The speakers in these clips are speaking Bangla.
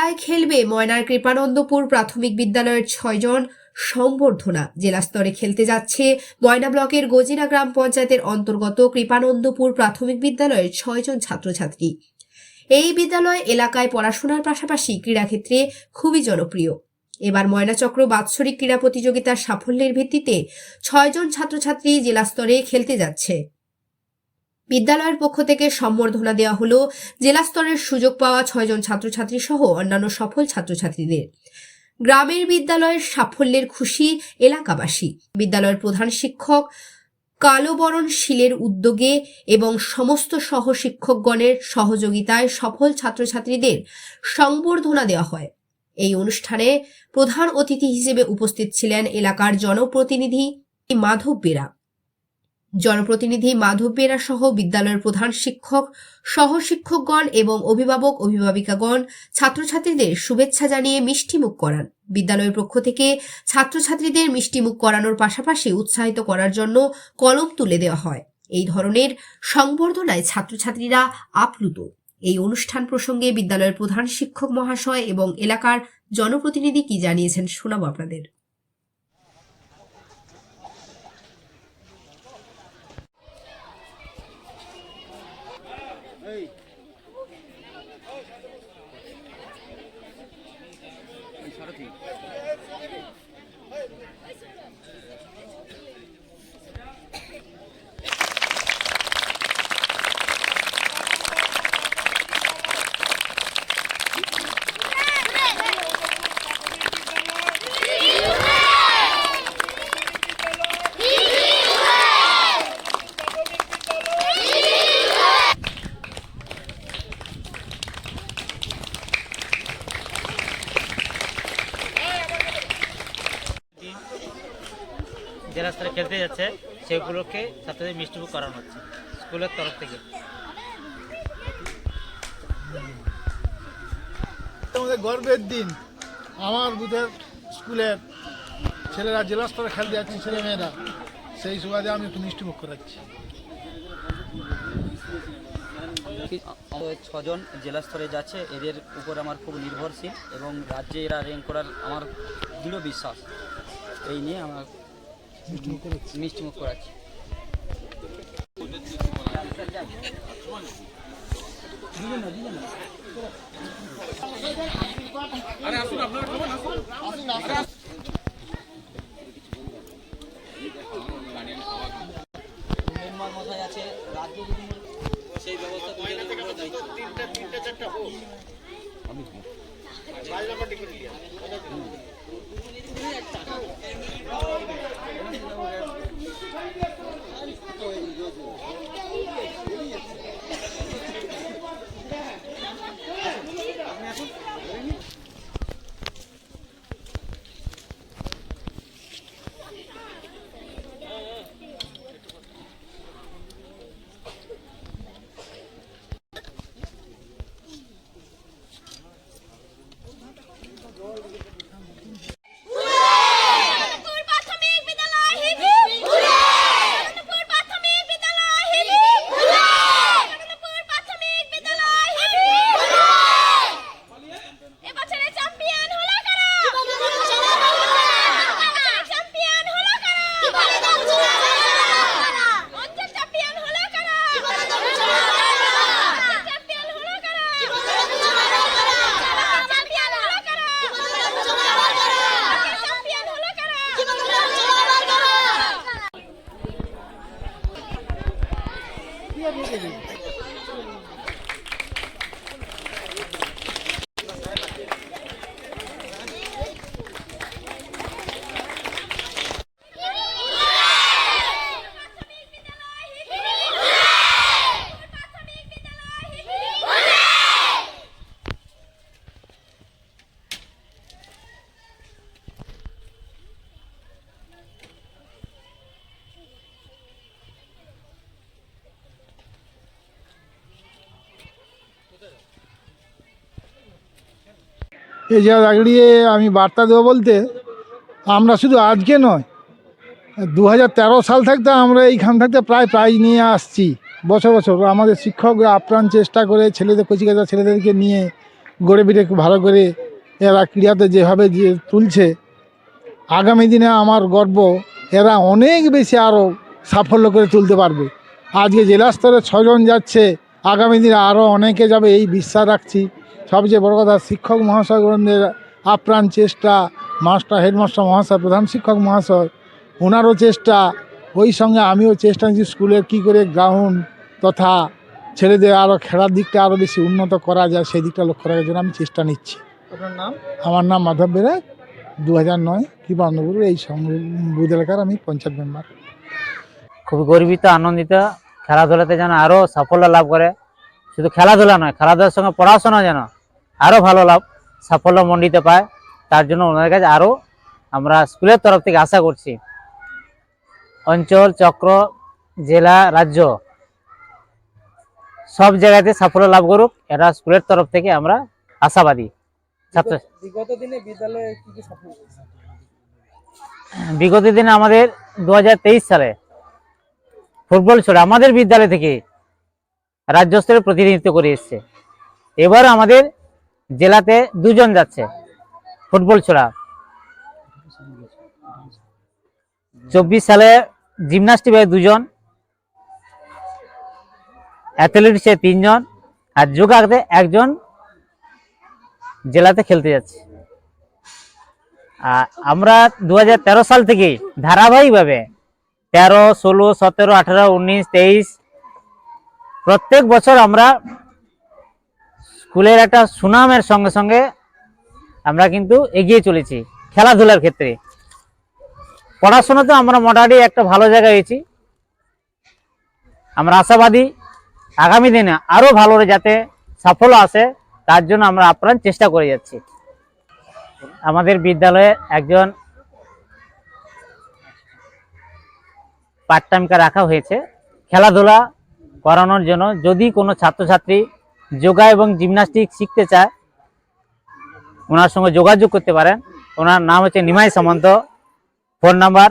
জেলায় খেলবে ময়নার কৃপানন্দপুর প্রাথমিক বিদ্যালয়ের 6 জন। সংবর্ধনা। জেলা স্তরে খেলতে যাচ্ছে ময়না ব্লকের গজিনা গ্রাম পঞ্চায়েতের অন্তর্গত কৃপানন্দপুর প্রাথমিক বিদ্যালয়ের 6 জন ছাত্রছাত্রী। এই বিদ্যালয় এলাকায় পড়াশোনার পাশাপাশি ক্রীড়াক্ষেত্রে খুবই জনপ্রিয়। এবার ময়নাচক্র বাৎসরিক ক্রীড়া প্রতিযোগিতার সাফল্যের ভিত্তিতে 6 জন ছাত্রছাত্রী জেলা স্তরে খেলতে যাচ্ছে। বিদ্যালয়ের পক্ষ থেকে সম্বর্ধনা দেওয়া হলো জেলা স্তরের সুযোগ পাওয়া 6 জন ছাত্রছাত্রী সহ অন্যান্য সফল ছাত্রছাত্রীদের। গ্রামের বিদ্যালয়ের সাফল্যের খুশি এলাকাবাসী। বিদ্যালয়ের প্রধান শিক্ষক কালোবরণ শীলের উদ্যোগে এবং সমস্ত সহশিক্ষকগণের সহযোগিতায় সফল ছাত্রছাত্রীদের সংবর্ধনা দেওয়া হয়। এই অনুষ্ঠানে প্রধান অতিথি হিসেবে উপস্থিত ছিলেন এলাকার জনপ্রতিনিধি মাধব বেরা সহ বিদ্যালয়ের প্রধান শিক্ষক, সহশিক্ষকগণ এবং অভিভাবিকাগণ ছাত্রছাত্রীদের শুভেচ্ছা জানিয়ে মিষ্টিমুখ করান। বিদ্যালয়ের পক্ষ থেকে ছাত্রছাত্রীদের মিষ্টিমুখ করানোর পাশাপাশি উৎসাহিত করার জন্য কলম তুলে দেওয়া হয়। এই ধরনের সংবর্ধনায় ছাত্রছাত্রীরা আপ্লুত। এই অনুষ্ঠান প্রসঙ্গে বিদ্যালয়ের প্রধান শিক্ষক মহাশয় এবং এলাকার জনপ্রতিনিধি কি জানিয়েছেন শোনাবো আপনাদের। জেলা স্তরে খেলতে যাচ্ছে, সেগুলোকে ছাত্রদের মিষ্টিমুখ করানো হচ্ছে স্কুলের তরফ থেকে। আমাদের গর্বের দিন। আমার বুথের স্কুলের ছেলেরা জেলা স্তরে খেলতে যাচ্ছেন, ছেলে মেয়েরা, সেই সুবাদে আমি একটু মিষ্টিমুখ করাচ্ছি। 6 জন জেলা স্তরে যাচ্ছে, এদের উপর আমার খুব নির্ভরশীল এবং রাজ্যে এরা র্যাঙ্ক করার আমার দৃঢ় বিশ্বাস। এই নিয়ে আমার মিষ্টিমুখ করাচ্ছি। মেম্বার মশাই আছে, রাজ্য সেই ব্যবস্থা এই জায়গা দাঁড়িয়ে আমি বার্তা দেবো বলতে, আমরা শুধু আজকে নয়, 2013 সাল থাকতে আমরা এইখান থাকতে প্রায় প্রাইজ নিয়ে আসছি বছর বছর। আমাদের শিক্ষকরা আপ্রাণ চেষ্টা করে ছেলেদের কচিকাঁচা ছেলেদেরকে নিয়ে গড়ে বিড়ে ভালো করে এরা ক্রীড়াতে যেভাবে যে তুলছে, আগামী দিনে আমার গর্ব এরা অনেক বেশি আরও সাফল্য করে তুলতে পারবে। আজকে জেলা স্তরে 6 জন যাচ্ছে, আগামী দিনে আরও অনেকে যাবে এই বিশ্বাস রাখছি। সবচেয়ে বড় কথা, শিক্ষক মহাশয়গণদের আপ্রাণ চেষ্টা, মাস্টার হেডমাস্টার মহাশয়, প্রধান শিক্ষক মহাশয় ওনারও চেষ্টা, ওই সঙ্গে আমিও চেষ্টা নিচ্ছি স্কুলের কী করে গ্রাউন্ড তথা ছেলেদের আরও খেলার দিকটা আরও বেশি উন্নত করা যায় সেই দিকটা লক্ষ্য রাখার জন্য আমি চেষ্টা নিচ্ছি। আপনার নাম? আমার নাম মাধব বেরাগ, 2009 কৃপানন্দপুর এই বুথ এলাকার আমি পঞ্চায়েত মেম্বার। খুব গর্বিত, আনন্দিত, খেলাধুলাতে যেন আরও সাফল্য লাভ করে। শুধু খেলাধুলা নয়, খেলাধুলার সঙ্গে পড়াশোনা যেন আরও ভালো লাভ সাফল্য মণ্ডিত পায়, তার জন্য ওনাদের কাছে আরও আমরা স্কুলের তরফ থেকে আশা করছি। অঞ্চল, চক্র, জেলা, রাজ্য সব জায়গাতে সাফল্য লাভ করুক, এটা স্কুলের তরফ থেকে আমরা আশাবাদী। ছাত্র বিগত দিনে বিদ্যালয়ে কি কি সাফল্য হয়েছে? বিগত দিনে আমাদের 2023 সালে ফুটবল ছোড়া আমাদের বিদ্যালয় থেকে রাজ্য স্তরে প্রতিনিধিত্ব করে এসছে। এবার আমাদের জেলাতে 2 জন যাচ্ছে ফুটবল ছোড়া। 24 সালে জিমনাস্টিকে 2 জন, অ্যাথলেটিক্সে 3 জন, আর যোগাতে 1 জন জেলাতে খেলতে যাচ্ছে। আর আমরা 2013 সাল থেকে ধারাবাহিকভাবে 13, 16, 17, 18, 19, 23 প্রত্যেক বছর আমরা স্কুলের একটা সুনামের সঙ্গে সঙ্গে আমরা কিন্তু এগিয়ে চলেছি খেলাধুলার ক্ষেত্রে। পড়াশোনাতে আমরা মোটামুটি একটা ভালো জায়গায় হয়েছি। আমরা আশাবাদী আগামী দিনে আরো ভালো যাতে সাফল্য আসে, তার জন্য আমরা আপ্রাণ চেষ্টা করে যাচ্ছি। আমাদের বিদ্যালয়ে একজন পার্ট টাইমকে রাখা হয়েছে খেলাধুলা করানোর জন্য। যদি কোনো ছাত্রছাত্রী যোগা এবং জিমনাস্টিক শিখতে চায়, ওনার সঙ্গে যোগাযোগ করতে পারেন। ওনার নাম হচ্ছে নিমাই সামন্ত, ফোন নাম্বার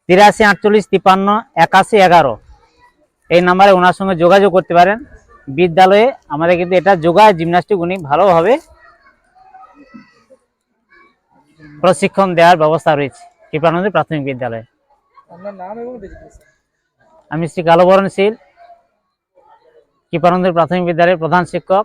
83 48 53 81 11। এই নাম্বারে ওনার সঙ্গে যোগাযোগ করতে পারেন। বিদ্যালয়ে আমাদের কিন্তু এটা যোগা জিমনাস্টিক উনি ভালোভাবে প্রশিক্ষণ দেওয়ার ব্যবস্থা রয়েছে কৃপানন্দ প্রাথমিক বিদ্যালয়ে। আপনার নাম এবং ডেজিগনেশন? আমি শ্রী কালবরণ শীল, কৃপানন্দ প্রাথমিক বিদ্যালয়ের প্রধান শিক্ষক।